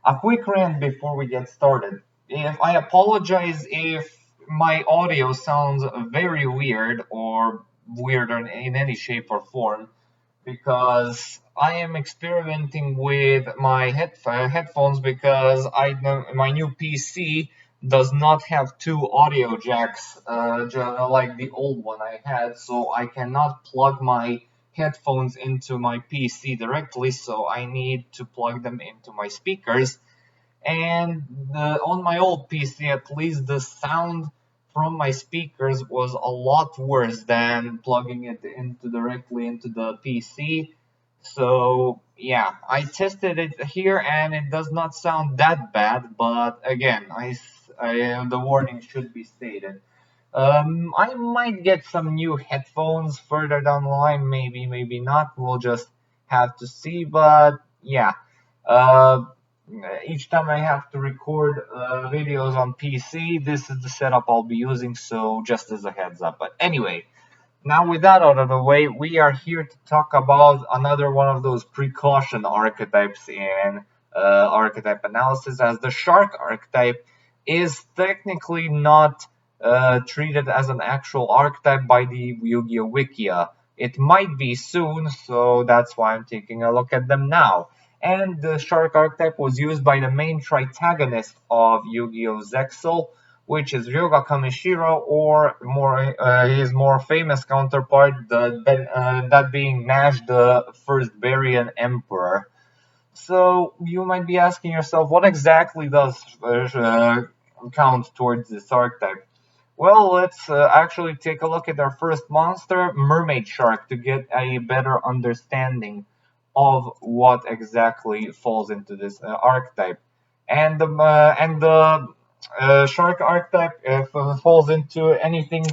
A quick rant before we get started. If I apologize if my audio sounds very weird or weird in any shape or form, because I am experimenting with my headphones because I know my new PC does not have two audio jacks like the old one I had, so I cannot plug my headphones into my PC directly, so I need to plug them into my speakers. And on my old PC, at least the sound from my speakers was a lot worse than plugging it into directly into the PC. So yeah, I tested it here and it does not sound that bad, but again, the warning should be stated. I might get some new headphones further down the line, maybe not. We'll just have to see. But yeah, uh, each time I have to record videos on PC, this is the setup I'll be using. So just as a heads up. But anyway, now with that out of the way, we are here to talk about another one of those precaution archetypes in archetype analysis, as the shark archetype is technically not treated as an actual archetype by the Yu-Gi-Oh! Wikia. It might be soon, so that's why I'm taking a look at them now. And the shark archetype was used by the main tritagonist of Yu-Gi-Oh! Zexal, which is Ryoga Kamishiro, or his more famous counterpart, that being Nash, the first Barian Emperor. So you might be asking yourself, what exactly does count towards this archetype? Well, let's actually take a look at our first monster, Mermaid Shark, to get a better understanding of what exactly falls into this archetype. And the shark archetype falls into anything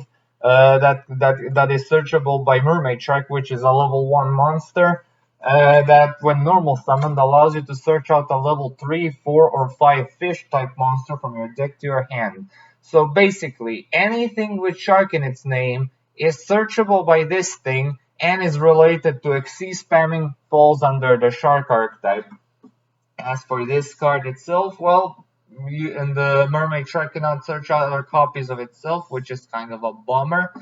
that is searchable by Mermaid Shark, which is a level 1 monster that, when normal summoned, allows you to search out a level 3, 4, or 5 fish type monster from your deck to your hand. So basically, anything with shark in its name is searchable by this thing and is related to XC spamming, falls under the shark archetype. As for this card itself, well, and the Mermaid Shark cannot search other copies of itself, which is kind of a bummer.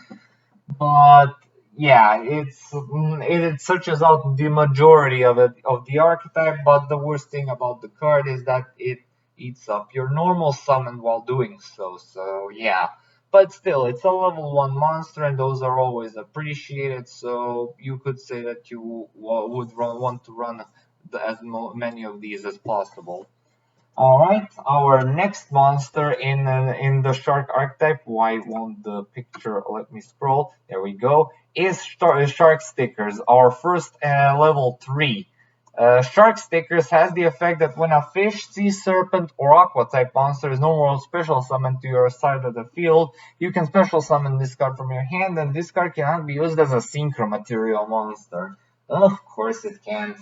But yeah, it searches out the majority of the archetype. But the worst thing about the card is that it eats up your normal summon while doing so. So yeah, but still, it's a level 1 monster, and those are always appreciated. So you could say that you would want to run as many of these as possible. Alright, our next monster in the shark archetype, why won't the picture let me scroll? There we go, is Shark Stickers, our first level 3. Shark Stickers has the effect that when a fish, sea serpent, or aqua type monster is no more special summoned to your side of the field, you can special summon this card from your hand, and this card cannot be used as a synchro material monster. Of course it can't.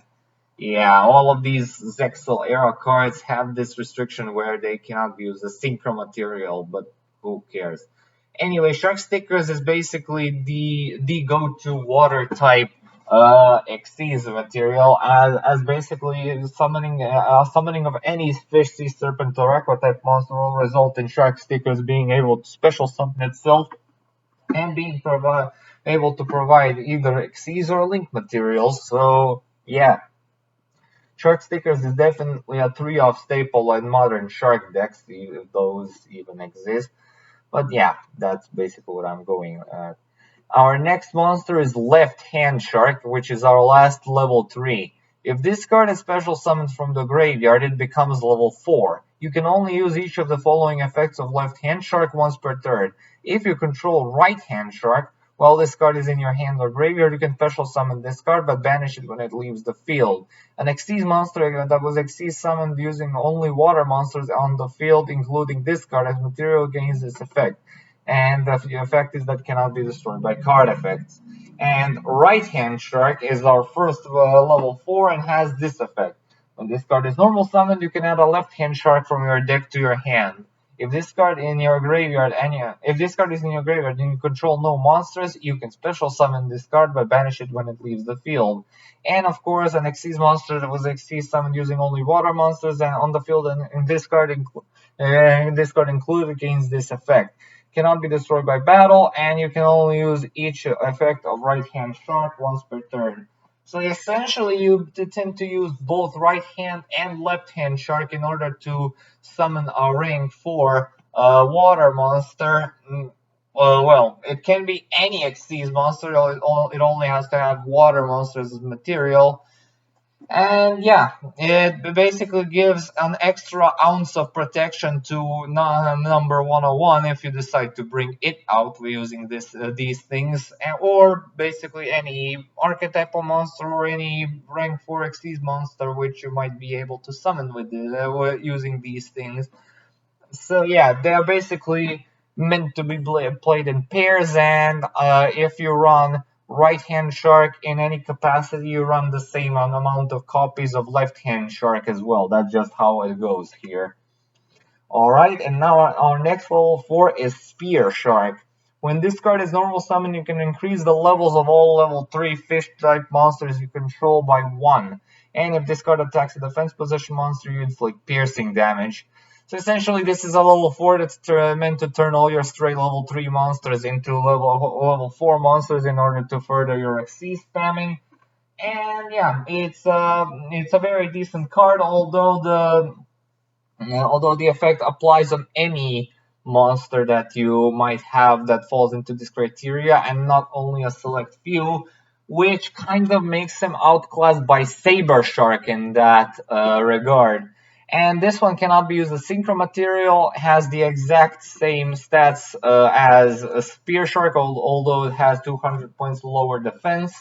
Yeah, all of these Zexal era cards have this restriction where they cannot be used as synchro material, but who cares? Anyway, Shark Stickers is basically the go-to water type Xyz material, as basically summoning of any fish, sea serpent, or aqua type monster will result in Shark Stickers being able to special summon itself and being able to provide either Xyz or link materials. So yeah. Shark Stickers is definitely a 3-off staple in modern shark decks, if those even exist. But yeah, that's basically what I'm going at. Our next monster is Left Hand Shark, which is our last level 3. If this card is special summoned from the graveyard, it becomes level 4. You can only use each of the following effects of Left Hand Shark once per turn. If you control Right Hand Shark, while this card is in your hand or graveyard, you can special summon this card, but banish it when it leaves the field. An Xyz monster that was Xyz summoned using only water monsters on the field, including this card, as material gains this effect. And the effect is that cannot be destroyed by card effects. And Right Hand Shark is our first level 4 and has this effect. When this card is normal summoned, you can add a Left Hand Shark from your deck to your hand. If this card in your graveyard if this card is in your graveyard and you control no monsters, you can special summon this card but banish it when it leaves the field. And of course, an Xyz monster that was Xyz summoned using only water monsters and on the field, and in this card included gains this effect. Cannot be destroyed by battle, and you can only use each effect of right hand shark once per turn. So essentially, you tend to use both right hand and left hand shark in order to summon a rank 4 water monster. Well, it can be any Xyz monster. It only has to have water monsters as material. And yeah, it basically gives an extra ounce of protection to number 101 if you decide to bring it out using these things, or basically any archetypal monster or any rank 4 Xyz monster which you might be able to summon with using these things. So yeah, they're basically meant to be played in pairs, and if you run right-hand shark in any capacity, you run the same amount of copies of left-hand shark as well. That's just how it goes here. Alright, and now our next level 4 is Spear Shark. When this card is normal summon, you can increase the levels of all level 3 fish-type monsters you control by 1. And if this card attacks a defense position monster, you inflict piercing damage. So essentially, this is a level 4 that's meant to turn all your straight level 3 monsters into level 4 monsters in order to further your XC spamming. And yeah, it's a very decent card, although the effect applies on any monster that you might have that falls into this criteria, and not only a select few, which kind of makes him outclassed by Saber Shark in that regard. And this one cannot be used as synchro material, has the exact same stats as a Spear Shark, although it has 200 points lower defense.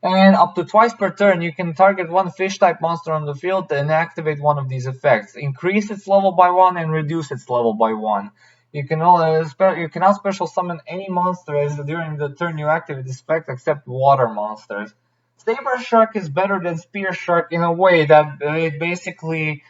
And up to twice per turn, you can target one fish-type monster on the field and activate one of these effects. Increase its level by 1 and reduce its level by 1. You cannot special summon any monsters during the turn you activate this effect except water monsters. Saber Shark is better than Spear Shark in a way that it basically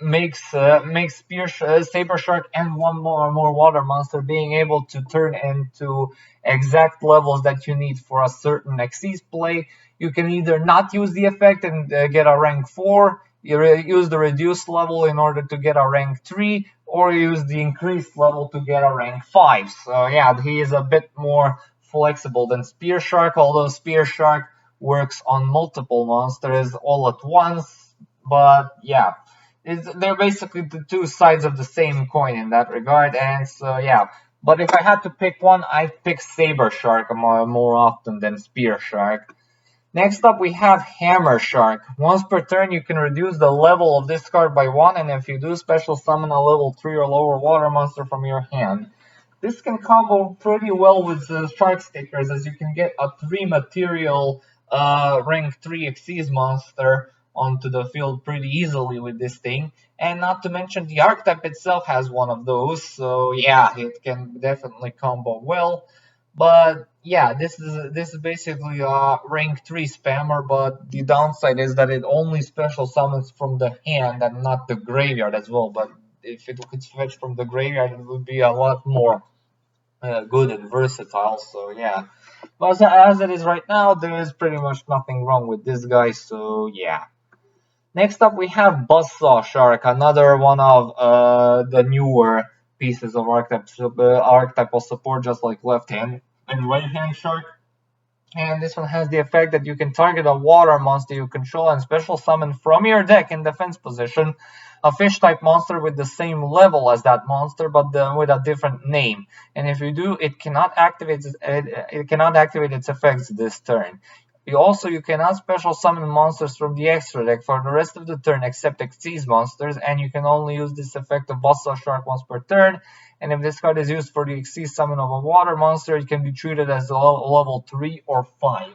makes Saber Shark and one more water monster being able to turn into exact levels that you need for a certain Xyz play. You can either not use the effect and get a rank 4, you use the reduced level in order to get a rank 3, or use the increased level to get a rank 5. So yeah, he is a bit more flexible than Spear Shark, although Spear Shark works on multiple monsters all at once. But yeah, they're basically the two sides of the same coin in that regard, and so yeah. But if I had to pick one, I'd pick Saber Shark more often than Spear Shark. Next up, we have Hammer Shark. Once per turn, you can reduce the level of this card by 1, and if you do, special summon a level 3 or lower water monster from your hand. This can combo pretty well with the Shark Stickers, as you can get a 3 material rank 3 Xyz monster onto the field pretty easily with this thing. And not to mention the Archetype itself has one of those, so yeah, it can definitely combo well. But yeah, this is basically a rank 3 spammer, but the downside is that it only special summons from the hand and not the graveyard as well. But if it could fetch from the graveyard, it would be a lot more good and versatile. So yeah, but as it is right now, there is pretty much nothing wrong with this guy. So yeah. Next up, we have BUZZSAW Shark, another one of the newer pieces of archetypal support, just like left hand and right hand shark. And this one has the effect that you can target a water monster you control and special summon from your deck in defense position a fish type monster with the same level as that monster but with a different name. And if you do, it cannot activate its effects this turn. You cannot special summon monsters from the extra deck for the rest of the turn except Xyz monsters, and you can only use this effect of BUZZSAW Shark once per turn. And if this card is used for the Xyz summon of a water monster, it can be treated as a level 3 or 5.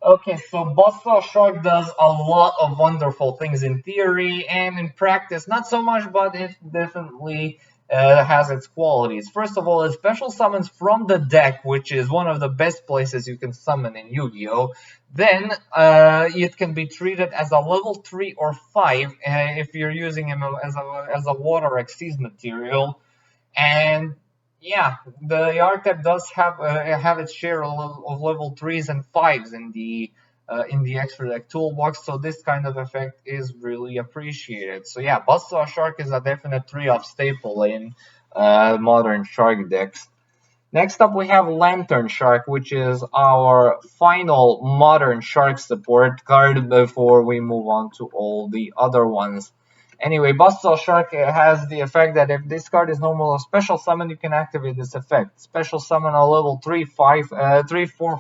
Okay, so BUZZSAW Shark does a lot of wonderful things in theory, and in practice not so much, but it definitely has its qualities. First of all, it special summons from the deck, which is one of the best places you can summon in Yu-Gi-Oh! Then it can be treated as a level 3 or 5 if you're using him as a water Xyz material. And yeah, the Archetype does have its share of level 3s and 5s in the extra deck toolbox, so this kind of effect is really appreciated. So yeah, BUZZSAW Shark is a definite 3-off staple in modern Shark decks. Next up we have Lantern Shark, which is our final modern Shark support card before we move on to all the other ones. Anyway, BUZZSAW Shark has the effect that if this card is normal or special summon, you can activate this effect. Special summon a level 3, 4,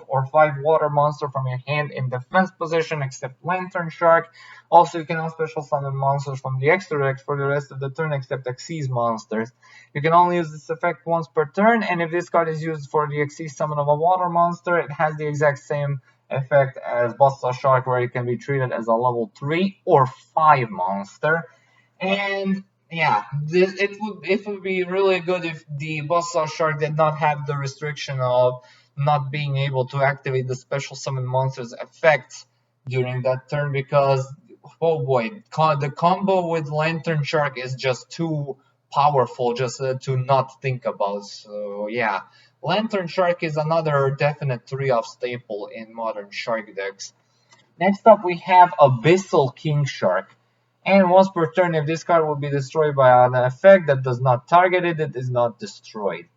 or 5 water monster from your hand in defense position except Lantern Shark. Also, you cannot special summon monsters from the extra deck for the rest of the turn except Xyz monsters. You can only use this effect once per turn, and if this card is used for the Xyz summon of a water monster, it has the exact same effect as BUZZSAW Shark, where it can be treated as a level 3 or 5 monster. And yeah, it would be really good if the BUZZSAW Shark did not have the restriction of not being able to activate the special summon monsters effects during that turn, because oh boy, the combo with Lantern Shark is just too powerful just to not think about. So yeah, Lantern Shark is another definite 3-off staple in modern Shark decks. Next up we have Abyssal King Shark. And once per turn, if this card will be destroyed by an effect that does not target it, it is not destroyed.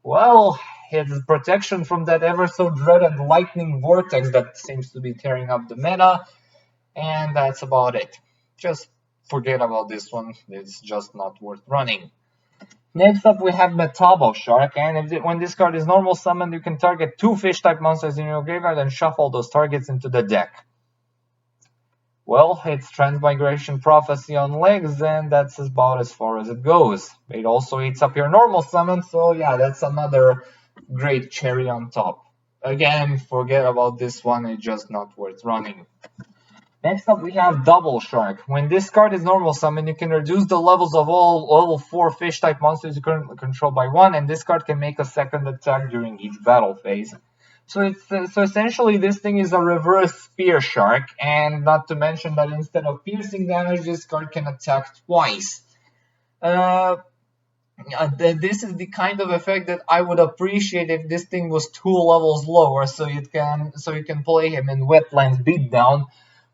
Well, it's protection from that ever so dreaded lightning vortex that seems to be tearing up the meta. And that's about it. Just forget about this one. It's just not worth running. Next up, we have METABO Shark, and when this card is normal summoned, you can target 2 fish-type monsters in your graveyard and shuffle those targets into the deck. Well, it's Transmigration Prophecy on legs, and that's about as far as it goes. It also eats up your normal summon, so yeah, that's another great cherry on top. Again, forget about this one, it's just not worth running. Next up, we have Double Shark. When this card is normal summon, you can reduce the levels of all level 4 fish-type monsters you currently control by 1, and this card can make a second attack during each battle phase. So essentially this thing is a reverse Spear Shark, and not to mention that instead of piercing damage, this card can attack twice. This is the kind of effect that I would appreciate if this thing was 2 levels lower, so you can play him in Wetlands Beatdown.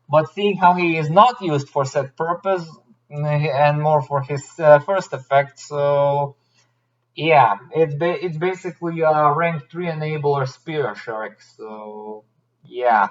But seeing how he is not used for set purpose and more for his first effect, so yeah, it's basically a rank 3 enabler Spear Shark, so yeah.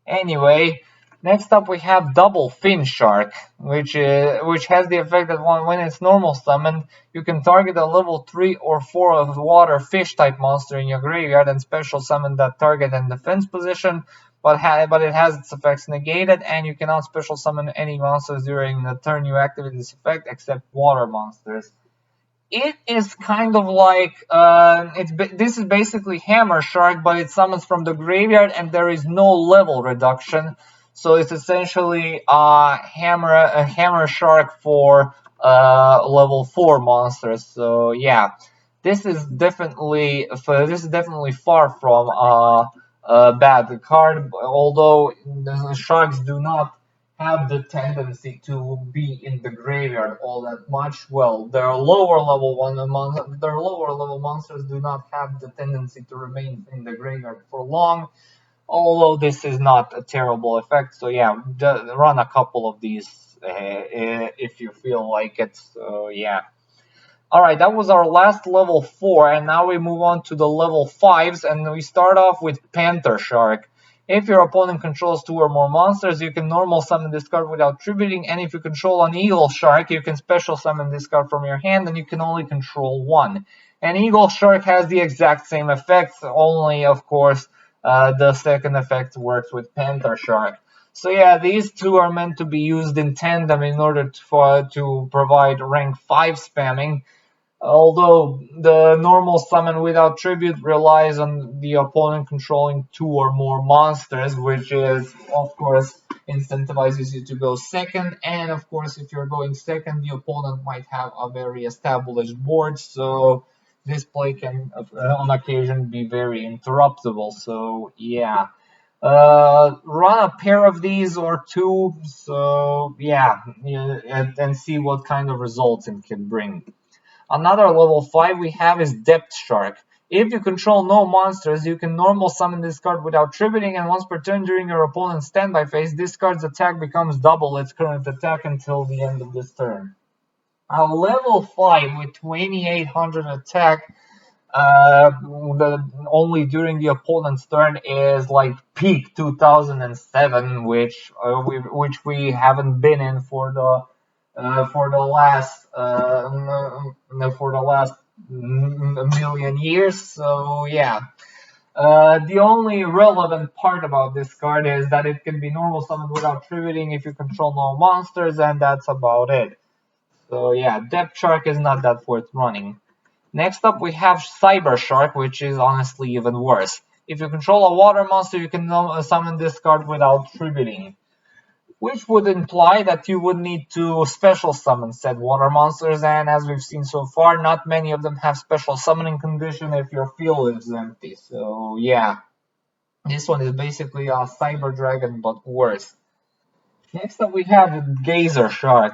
Anyway, next up we have Double Fin Shark, which has the effect that when it's normal summoned, you can target a level 3 or 4 of water fish type monster in your graveyard and special summon that target in defense position, but it has its effects negated, and you cannot special summon any monsters during the turn you activate this effect except water monsters. It is kind of like this is basically Hammer Shark, but it summons from the graveyard and there is no level reduction. So it's essentially a Hammer Shark for level 4 monsters. So yeah, this is definitely far from a bad card. Although the sharks do not have the tendency to be in the graveyard all that much. Well, their lower level monsters do not have the tendency to remain in the graveyard for long, although this is not a terrible effect. So yeah, run a couple of these if you feel like it. So yeah. Alright, that was our last level 4, and now we move on to the level 5s, and we start off with Panther Shark. If your opponent controls 2 or more monsters, you can normal summon this card without tributing, and if you control an Eagle Shark, you can special summon this card from your hand, and you can only control 1. And Eagle Shark has the exact same effects, only, of course, the second effect works with Panther Shark. So yeah, these two are meant to be used in tandem in order to provide rank 5 spamming. Although the normal summon without tribute relies on the opponent controlling 2 or more monsters, which is, of course, incentivizes you to go second, and of course if you're going second, the opponent might have a very established board, so this play can on occasion be very interruptible. So yeah, run a pair of these or two, so yeah, and see what kind of results it can bring. Another level 5 we have is Depth Shark. If you control no monsters, you can normal summon this card without tributing, and once per turn during your opponent's standby phase, this card's attack becomes double its current attack until the end of this turn. A level 5 with 2800 attack, only during the opponent's turn, is like peak 2007, which we haven't been in for the last million years. So yeah. The only relevant part about this card is that it can be normal summoned without tributing if you control no monsters, and that's about it. So yeah, Depth Shark is not that worth running. Next up we have Cyber Shark, which is honestly even worse. If you control a water monster, you can summon this card without tributing, which would imply that you would need to special summon said water monsters, and as we've seen so far, not many of them have special summoning condition if your field is empty. So yeah, this one is basically a Cyber Dragon but worse. Next up we have Gazer Shark.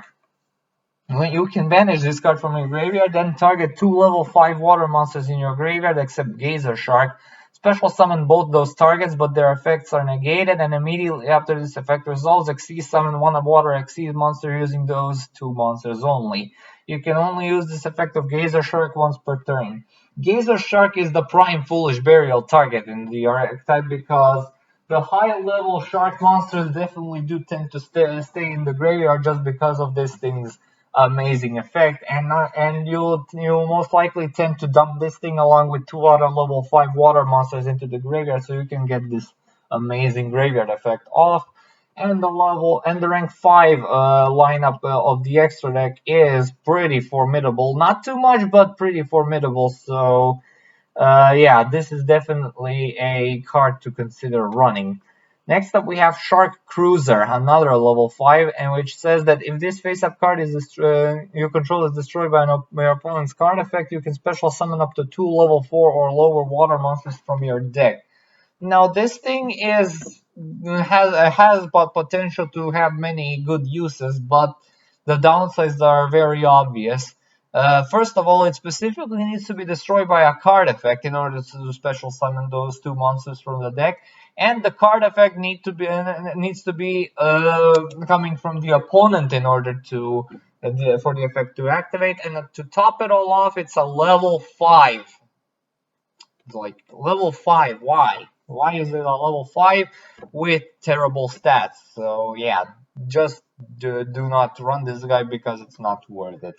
When you can banish this card from your graveyard, then target 2 level 5 water monsters in your graveyard except Gazer Shark. Special summon both those targets, but their effects are negated, and immediately after this effect resolves, Xyz summon one water Xyz monster using those 2 monsters only. You can only use this effect of Gazer Shark once per turn. Gazer Shark is the prime foolish burial target in the archetype because the high level shark monsters definitely do tend to stay in the graveyard just because of this thing's amazing effect, and you'll most likely tend to dump this thing along with 2 other level 5 water monsters into the graveyard, so you can get this amazing graveyard effect off. And the rank 5 lineup of the extra deck is pretty formidable. Not too much, but pretty formidable. So yeah, this is definitely a card to consider running. Next up we have Shark Cruiser, another level 5, and which says that if this face-up card is you control is destroyed by your opponent's card effect, you can special summon up to 2 level 4 or lower water monsters from your deck. Now this thing has potential to have many good uses, but the downsides are very obvious. First of all, it specifically needs to be destroyed by a card effect in order to special summon those 2 monsters from the deck, and the card effect needs to be coming from the opponent in order to for the effect to activate. And to top it all off, it's a level 5. It's like level 5. Why? Why is it a level 5 with terrible stats? So yeah, just do not run this guy because it's not worth it.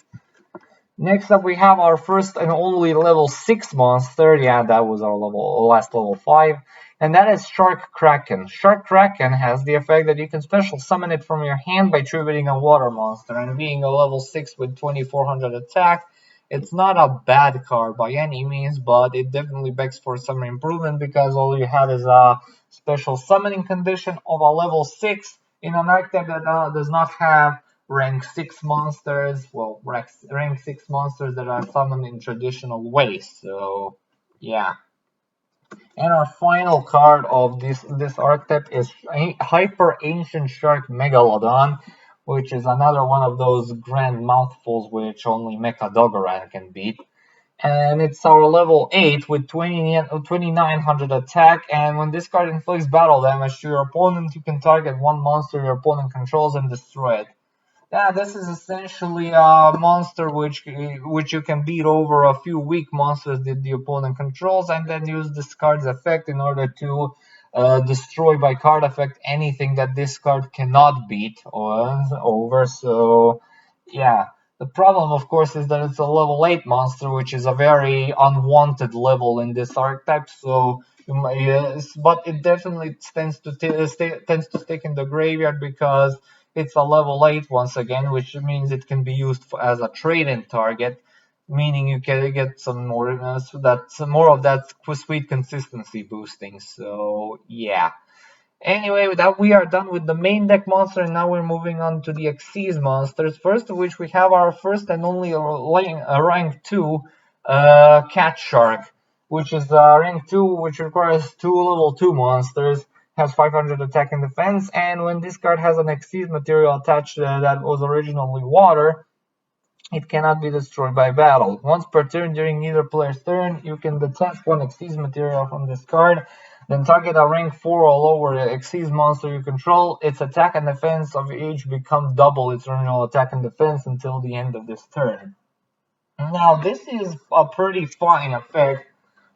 Next up we have our first and only level 6 monster. Yeah, that was our last level 5. And that is SHARKRAKEN. SHARKRAKEN has the effect that you can special summon it from your hand by tributing a water monster. And being a level 6 with 2400 attack, it's not a bad card by any means, but it definitely begs for some improvement because all you had is a special summoning condition of a level 6 in an archetype that does not have rank 6 monsters, well, rank 6 monsters that are summoned in traditional ways. So yeah. And our final card of this archetype is Hyper Ancient Shark Megalodon, which is another one of those grand mouthfuls which only MECHADOGORAN can beat. And it's our level 8 with 2900 attack, and when this card inflicts battle damage to your opponent, you can target 1 monster your opponent controls and destroy it. Yeah, this is essentially a monster which you can beat over a few weak monsters that the opponent controls, and then use this card's effect in order to destroy by card effect anything that this card cannot beat over. So yeah, the problem of course is that it's a level 8 monster, which is a very unwanted level in this archetype. So but it definitely tends to stick in the graveyard because it's a level 8 once again, which means it can be used as a trade-in target, meaning you can get some more of that sweet consistency boosting. So yeah, Anyway, that we are done with the main deck monster, and now we're moving on to the Xyz monsters. First of which we have our first and only rank 2 Cat Shark, which is rank 2, which requires 2 level 2 monsters, has 500 attack and defense, and when this card has an Xyz material attached that was originally water, it cannot be destroyed by battle. Once per turn during either player's turn, you can detach one Xyz material from this card, then target a rank 4 or lower Xyz monster you control. Its attack and defense of each become double its original attack and defense until the end of this turn. Now, this is a pretty fine effect,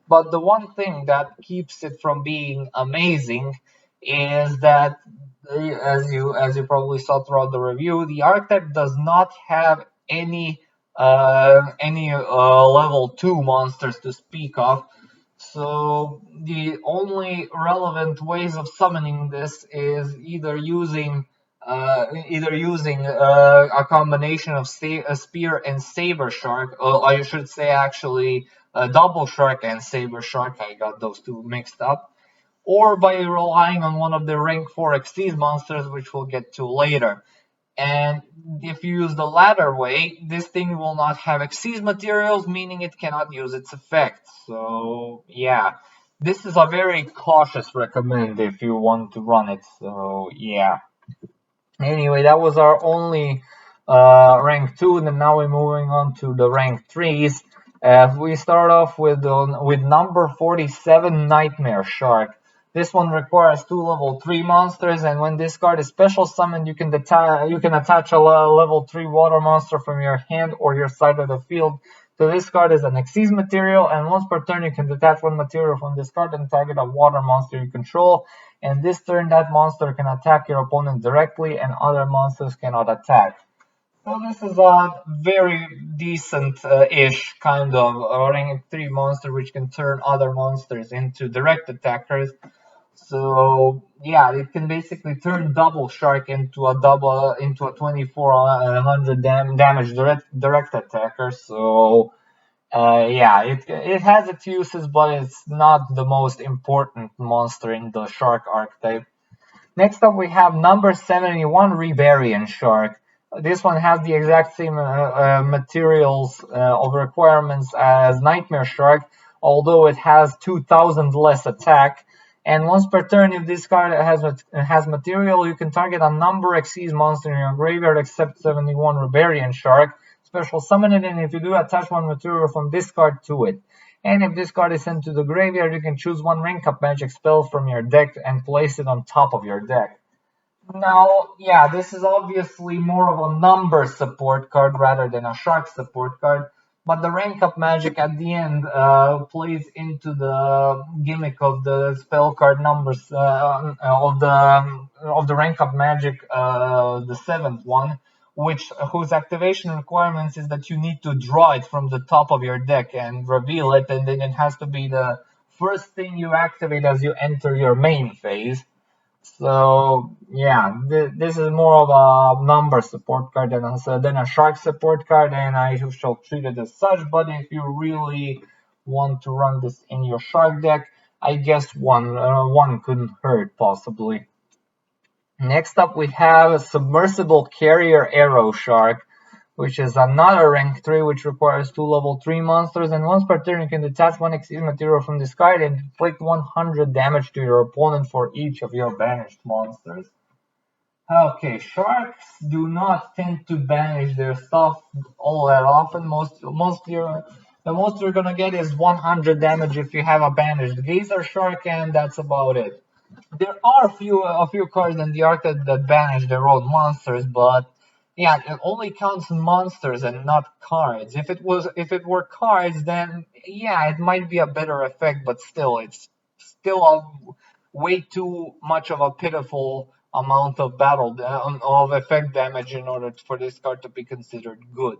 but the one thing that keeps it from being amazing is that, as you probably saw throughout the review, the archetype does not have any level 2 monsters to speak of. So the only relevant ways of summoning this is either using a combination of a spear and saber shark, or I should say actually double shark and saber shark. I got those two mixed up. Or by relying on one of the rank 4 Xyz monsters, which we'll get to later. And if you use the latter way, this thing will not have Xyz materials, meaning it cannot use its effects. So yeah, this is a very cautious recommend if you want to run it. So yeah. Anyway, that was our only rank 2, and now we're moving on to the rank 3s. We start off with number 47, Nightmare Shark. This one requires 2 level 3 monsters, and when this card is special summoned, you can attach a level 3 water monster from your hand or your side of the field to this card as an Xyz material, and once per turn you can detach one material from this card and target a water monster you control. And this turn, that monster can attack your opponent directly, and other monsters cannot attack. So this is a very decent-ish kind of rank 3 monster, which can turn other monsters into direct attackers. So yeah, it can basically turn double shark into a 2400 damage direct attacker. So yeah, it has its uses, but it's not the most important monster in the shark archetype. Next up, we have number 71, REBARIAN Shark. This one has the exact same materials of requirements as Nightmare Shark, although it has 2000 less attack. And once per turn, if this card has material, you can target a number Xyz monster in your graveyard except 71 REBARIAN Shark. Special summon it, and if you do, attach one material from this card to it. And if this card is sent to the graveyard, you can choose one rank up magic spell from your deck and place it on top of your deck. Now, yeah, this is obviously more of a number support card rather than a shark support card, but the rank up magic at the end plays into the gimmick of the spell card numbers of the rank up magic, the 7th one, whose activation requirements is that you need to draw it from the top of your deck and reveal it, and then it has to be the first thing you activate as you enter your main phase. So yeah, this is more of a number support card than a shark support card, and I shall treat it as such. But if you really want to run this in your shark deck, I guess one couldn't hurt possibly. Next up, we have a Submersible Carrier Arrow Shark, which is another rank 3, which requires 2 level 3 monsters, and once per turn you can detach one Xyz material from this card and inflict 100 damage to your opponent for each of your banished monsters. Okay, sharks do not tend to banish their stuff all that often. The most you're gonna get is 100 damage if you have a banished Gazer Shark, and that's about it. There are a few cards in the archetype that banish their own monsters, but yeah, it only counts monsters and not cards. If it were cards, then yeah, it might be a better effect, but still, it's still a way too much of a pitiful amount of of effect damage in order for this card to be considered good.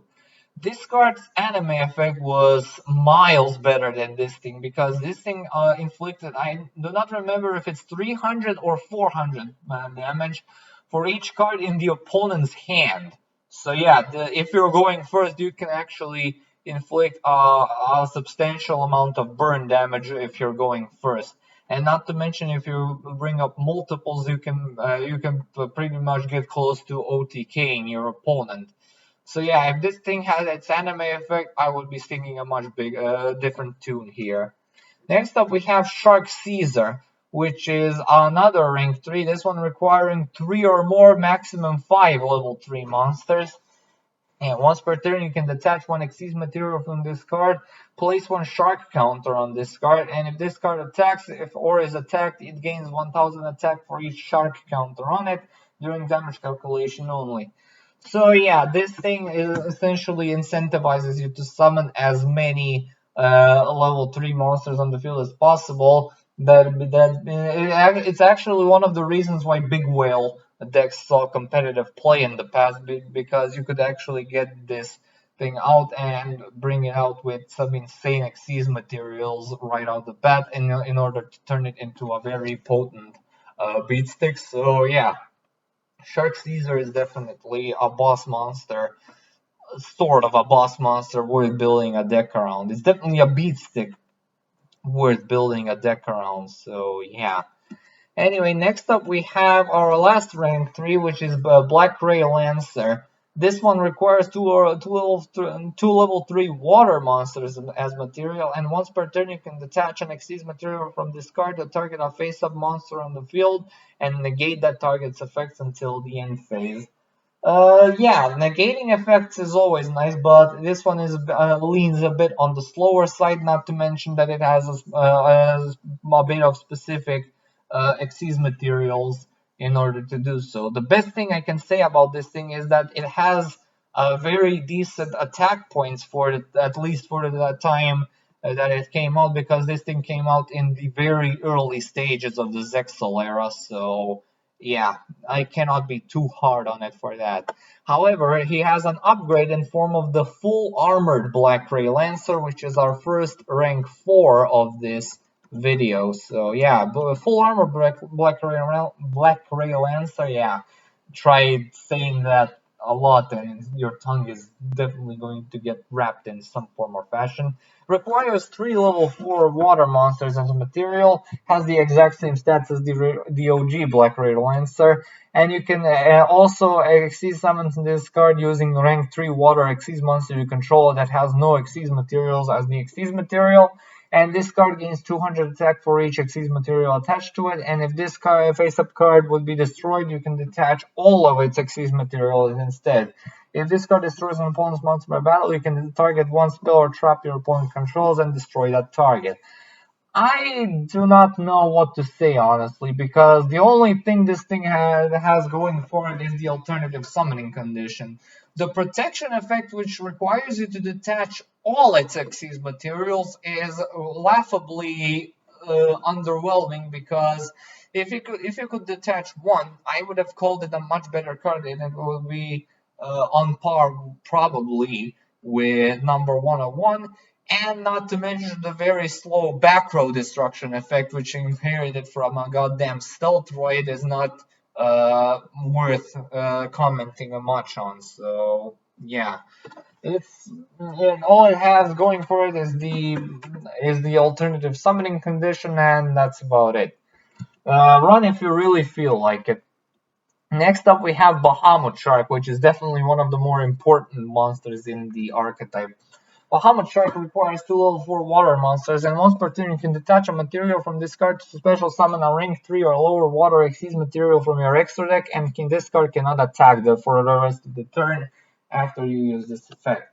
This card's anime effect was miles better than this thing, because this thing inflicted, I do not remember if it's 300 or 400 damage for each card in the opponent's hand. So yeah, if you're going first, you can actually inflict a substantial amount of burn damage if you're going first. And not to mention, if you bring up multiples, you can pretty much get close to OTKing your opponent. So yeah, if this thing has its anime effect, I would be singing a much different tune here. Next up, we have Shark Caesar, which is another rank 3. This one requiring 3 or more, maximum 5 level 3 monsters. And once per turn, you can detach one Xyz material from this card, place one shark counter on this card, and if this card attacks or is attacked, it gains 1000 attack for each shark counter on it during damage calculation only. So yeah, this thing essentially incentivizes you to summon as many level 3 monsters on the field as possible. It's actually one of the reasons why Big Whale decks saw competitive play in the past, because you could actually get this thing out and bring it out with some insane Xyz materials right out the bat in order to turn it into a very potent beat stick. So yeah, Shark Caesar is definitely a boss monster, sort of a boss monster worth building a deck around. It's definitely a beat stick worth building a deck around. So yeah. Anyway, next up we have our last rank 3, which is Black Ray Lancer. This one requires two level 3 water monsters as material, and once per turn you can detach an Xyz material from this card to target a face-up monster on the field and negate that target's effects until the end phase. Yeah, negating effects is always nice, but this one leans a bit on the slower side, not to mention that it has a bit of specific Xyz materials in order to do so. The best thing I can say about this thing is that it has very decent attack points for it, at least for the time that it came out, because this thing came out in the very early stages of the Zexal era, so yeah, I cannot be too hard on it for that. However, he has an upgrade in form of the full armored Black Ray Lancer, which is our first rank 4 of this video. So yeah, full armor Black Ray Lancer. Yeah, try saying that a lot and your tongue is definitely going to get wrapped in some form or fashion. Requires 3 level 4 water monsters as a material, has the exact same stats as the OG Black Ray Lancer, and you can also Xyz summon this card using rank 3 water Xyz monster you control that has no Xyz materials as the Xyz material. And this card gains 200 attack for each Xyz material attached to it, and if this face-up card would be destroyed, you can detach all of its Xyz materials instead. If this card destroys an opponent's monster by battle, you can target one spell or trap your opponent controls and destroy that target. I do not know what to say, honestly, because the only thing this thing has going for it is the alternative summoning condition. The protection effect, which requires you to detach all its Xyz materials, is laughably underwhelming, because if you could detach one, I would have called it a much better card, and it would be on par probably with number 101. And not to mention the very slow back row destruction effect, which inherited from a goddamn stealth droid, is not worth commenting much on. So yeah, and all it has going for it is the alternative summoning condition, and that's about it. Run if you really feel like it. Next up, we have Bahamut Shark, which is definitely one of the more important monsters in the archetype. Bahamut Shark requires 2 level 4 water monsters, and once per turn you can detach a material from this card to special summon a rank 3 or lower water Xyz material from your extra deck, and this card cannot attack for the rest of the turn after you use this effect.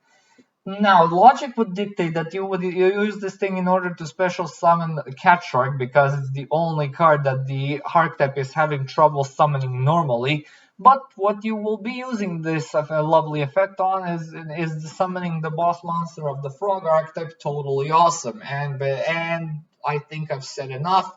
Now, logic would dictate that you use this thing in order to special summon Cat Shark, because it's the only card that the Archetype is having trouble summoning normally. But what you will be using this lovely effect on is summoning the boss monster of the Frog Archetype, Totally Awesome. And I think I've said enough,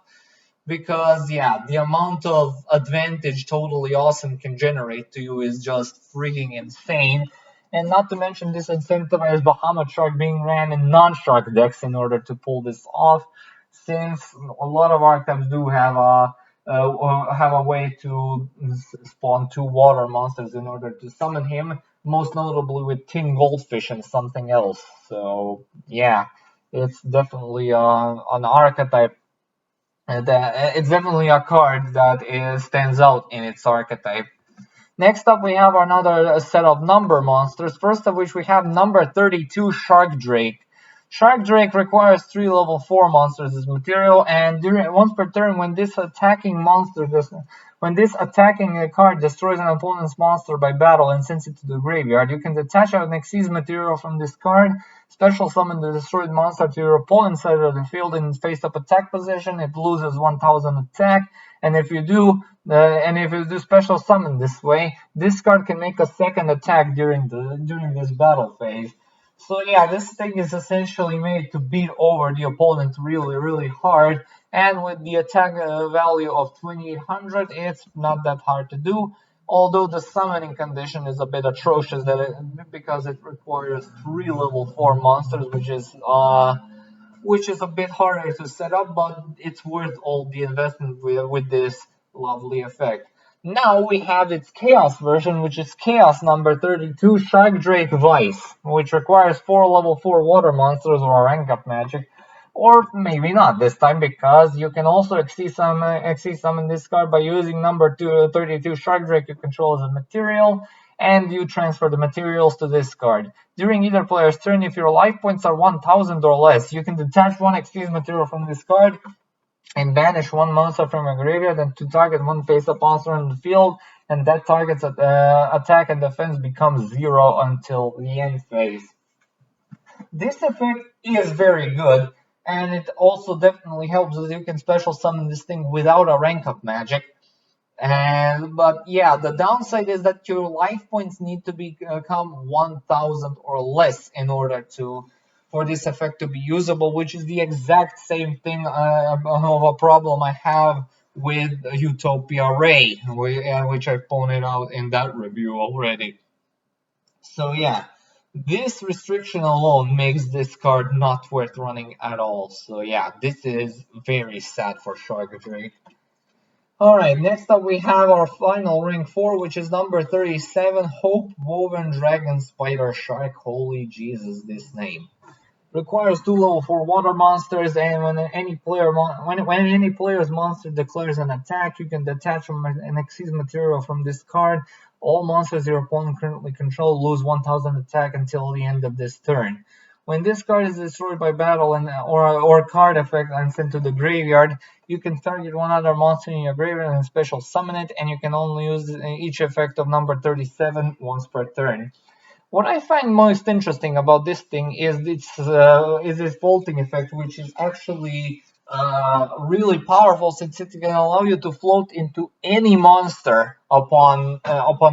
because yeah, the amount of advantage Totally Awesome can generate to you is just freaking insane. And not to mention this incentivizes Bahamut Shark being ran in non-shark decks in order to pull this off, since a lot of archetypes do have a way to spawn 2 water monsters in order to summon him, most notably with Tin Goldfish and something else. So yeah, it's definitely an archetype It's definitely a card that stands out in its archetype. Next up, we have another set of number monsters. First of which we have number 32, Sharkdrake. Sharkdrake requires 3 level 4 monsters as material, and once per turn, when this attacking card destroys an opponent's monster by battle and sends it to the graveyard, you can detach an Xyz material from this card, special summon the destroyed monster to your opponent's side of the field in face-up attack position. It loses 1000 attack, and if you do special summon this way, this card can make a second attack during this battle phase. So yeah, this thing is essentially made to beat over the opponent really, really hard, and with the attack value of 2800, it's not that hard to do, although the summoning condition is a bit atrocious because it requires 3 level 4 monsters, which is a bit harder to set up, but it's worth all the investment with this lovely effect. Now we have its Chaos version, which is Chaos number 32, Sharkdrake Vice, which requires 4 level 4 water monsters or a rank up magic, or maybe not this time, because you can also Xyz summon this card by using number 32 Sharkdrake you control as a material, and you transfer the materials to this card. During either player's turn, if your life points are 1000 or less, you can detach 1 Xyz material from this card and banish 1 monster from your graveyard and to target 1 face-up monster in the field, and that target's attack and defense becomes 0 until the end phase. This effect is very good, and it also definitely helps that you can special summon this thing without a rank up magic. But yeah, the downside is that your life points need to become 1000 or less in order for this effect to be usable, which is the exact same thing of a problem I have with Utopia Ray, which I pointed out in that review already. So yeah, this restriction alone makes this card not worth running at all. So yeah, this is very sad for Sharkdrake. Alright, next up we have our final rank 4, which is number 37, Hope Woven Dragon Spider Shark. Holy Jesus, this name. Requires 2 level 4 water monsters, and when any player's monster declares an attack, you can detach an Xyz material from this card. All monsters your opponent currently controls lose 1000 attack until the end of this turn. When this card is destroyed by battle or card effect and sent to the graveyard, you can target 1 other monster in your graveyard and special summon it, and you can only use each effect of number 37 once per turn. What I find most interesting about this thing is its vaulting effect, which is actually really powerful, since it can allow you to float into any monster upon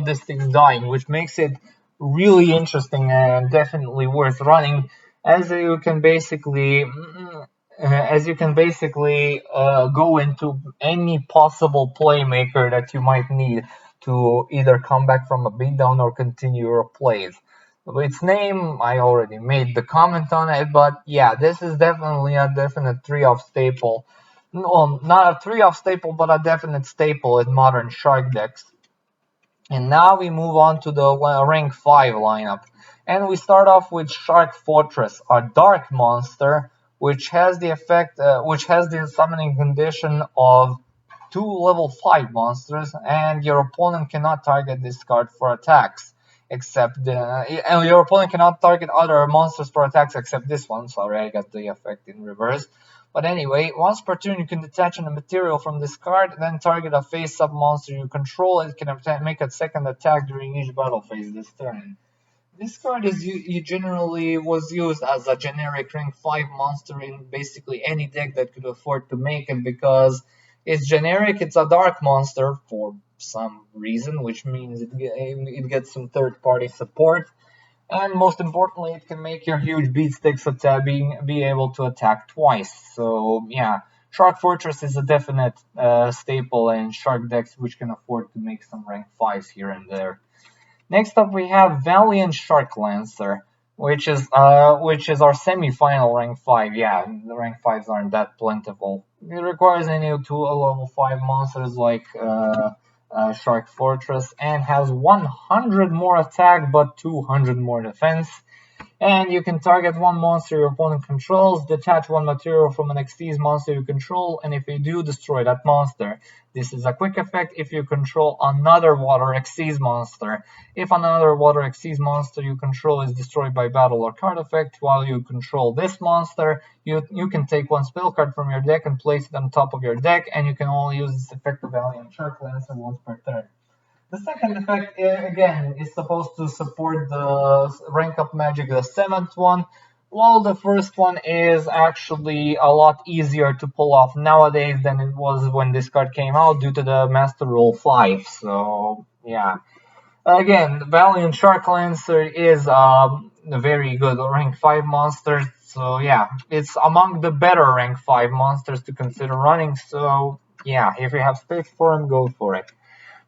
this thing dying, which makes it really interesting and definitely worth running, as you can basically go into any possible playmaker that you might need to either come back from a beatdown or continue your plays. Its name, I already made the comment on it, but yeah, this is definitely a definite 3-off staple. No, not a 3-off staple, but a definite staple in modern Shark decks. And now we move on to the rank 5 lineup. And we start off with Shark Fortress, a dark monster, which has the summoning condition of 2 level 5 monsters, and your opponent cannot target this card for attacks, and your opponent cannot target other monsters for attacks except this one. Sorry, I got the effect in reverse. But anyway, once per turn you can detach a material from this card, then target a face-up monster you control. It can make a second attack during each battle phase this turn. This card generally was used as a generic rank 5 monster in basically any deck that could afford to make it, because it's generic, it's a dark monster for some reason, which means it gets some third-party support, and most importantly, it can make your huge beatsticks be able to attack twice. So yeah, Shark Fortress is a definite staple in Shark decks which can afford to make some rank 5s here and there. Next up we have Valiant Shark Lancer, which is our semi-final rank 5. Yeah, the rank 5s aren't that plentiful. It requires any 2 level 5 monsters like Shark Fortress, and has 100 more attack but 200 more defense. And you can target one monster your opponent controls, detach one material from an Xyz monster you control, and if you do, destroy that monster. This is a quick effect if you control another water Xyz monster. If another water Xyz monster you control is destroyed by battle or card effect while you control this monster, you can take one spell card from your deck and place it on top of your deck, and you can only use this effect of Valiant Shark Lancer once per turn. The second effect, again, is supposed to support the rank up magic, the 7th one, while the first one is actually a lot easier to pull off nowadays than it was when this card came out due to the Master Rule 5. So, yeah. Again, the Valiant Shark Lancer is a very good rank 5 monster. So, yeah, it's among the better rank 5 monsters to consider running. So, yeah, if you have space for them, go for it.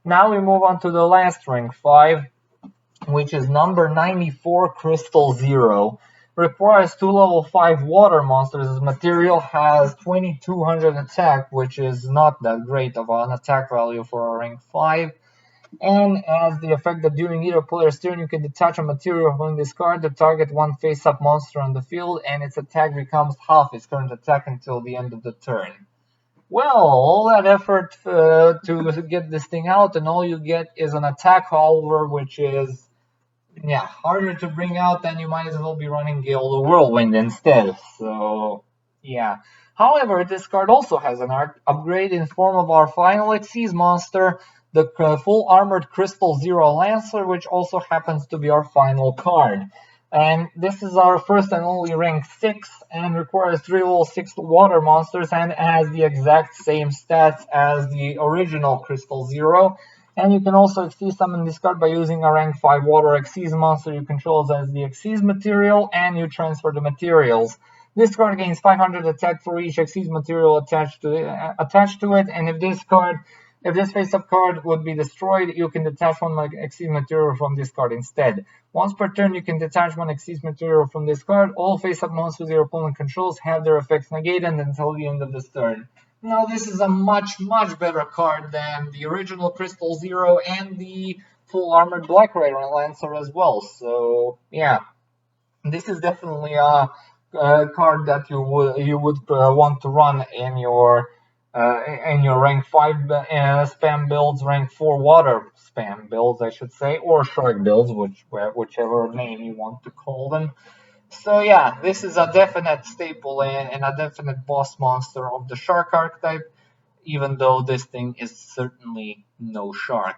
Now we move on to the last rank 5, which is number 94, Crystal Zero. Requires 2 level 5 water monsters. This material has 2200 attack, which is not that great of an attack value for a rank 5. And as the effect that during either player's turn you can detach a material from this card to target one face-up monster on the field, and its attack becomes half its current attack until the end of the turn. Well, all that effort to get this thing out, and all you get is an attack holder, which is, yeah, harder to bring out, then you might as well be running Gale the Whirlwind instead. So, yeah. However, this card also has an upgrade in form of our final Xyz monster, the full armored Crystal Zero Lancer, which also happens to be our final card. And this is our first and only rank 6 and requires 3 level 6 water monsters and has the exact same stats as the original Crystal Zero. And you can also Xyz summon this card by using a rank 5 water Xyz monster you control as the Xyz material, and you transfer the materials. This card gains 500 attack for each Xyz material attached to it, and if this face-up card would be destroyed, you can detach one Xyz material from this card instead. Once per turn, you can detach one Xyz material from this card. All face-up monsters your opponent controls have their effects negated until the end of this turn. Now, this is a much, much better card than the original Crystal Zero and the full armored Black Rider Lancer as well. So, yeah, this is definitely a card that you would want to run in your rank 5 spam builds, rank 4 water spam builds, I should say, or shark builds, whichever name you want to call them. So yeah, this is a definite staple and a definite boss monster of the shark archetype, even though this thing is certainly no shark.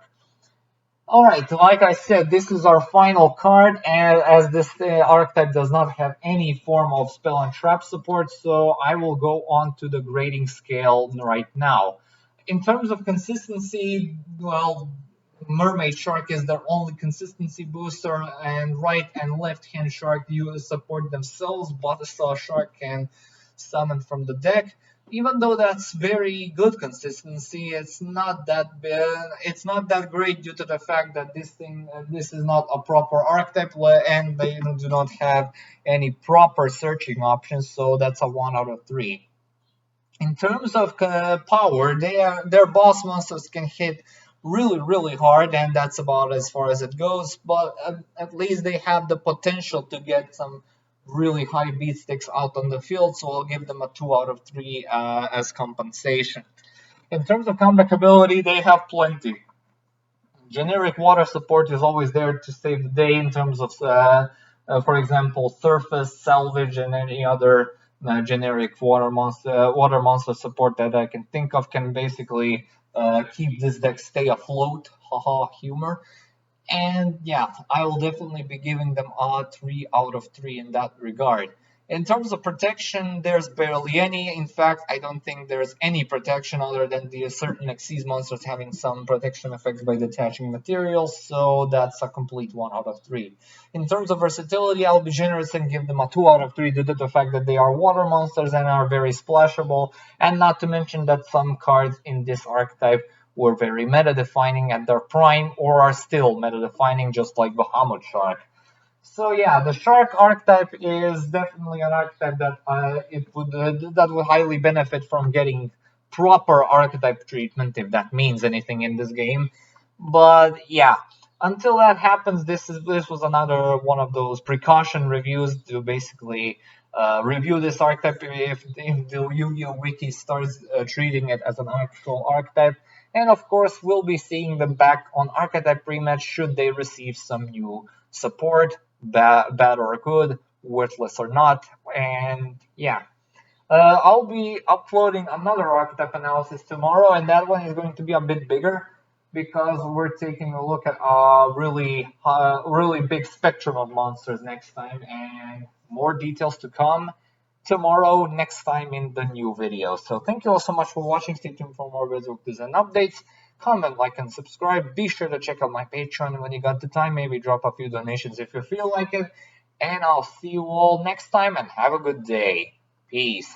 Alright, like I said, this is our final card, and as this archetype does not have any form of spell and trap support, so I will go on to the grading scale right now. In terms of consistency, well, Mermaid Shark is their only consistency booster, and right and left hand shark support themselves. BUZZSAW Shark can summon from the deck. Even though that's very good consistency, it's not that great due to the fact that this is not a proper archetype and they do not have any proper searching options, so that's a 1 out of 3. In terms of power, their boss monsters can hit really hard, and that's about as far as it goes, but at least they have the potential to get some really high beat sticks out on the field, so I'll give them a 2 out of 3 as compensation. In terms of comeback ability, they have plenty. Generic water support is always there to save the day in terms of, for example, surface, salvage, and any other generic water monster support that I can think of can basically keep this deck stay afloat. Haha, humor. And yeah, I will definitely be giving them a 3 out of 3 in that regard. In terms of protection, there's barely any. In fact, I don't think there's any protection other than the certain Xyz monsters having some protection effects by detaching materials, so that's a complete 1 out of 3. In terms of versatility, I'll be generous and give them a 2 out of 3 due to the fact that they are water monsters and are very splashable, and not to mention that some cards in this archetype were very meta-defining at their prime or are still meta-defining, just like Bahamut Shark. So yeah, the shark archetype is definitely an archetype that would highly benefit from getting proper archetype treatment, if that means anything in this game. But yeah, until that happens, this was another one of those precaution reviews to basically review this archetype if the Yu-Gi-Oh wiki starts treating it as an actual archetype. And of course, we'll be seeing them back on Archetype rematch should they receive some new support, bad or good, worthless or not. And yeah, I'll be uploading another archetype analysis tomorrow, and that one is going to be a bit bigger because we're taking a look at a really big spectrum of monsters next time, and more details to come tomorrow, next time in the new video. So thank you all so much for watching. Stay tuned for more videos and updates. Comment, like, and subscribe. Be sure to check out my Patreon when you got the time. Maybe drop a few donations if you feel like it. And I'll see you all next time, and have a good day. Peace.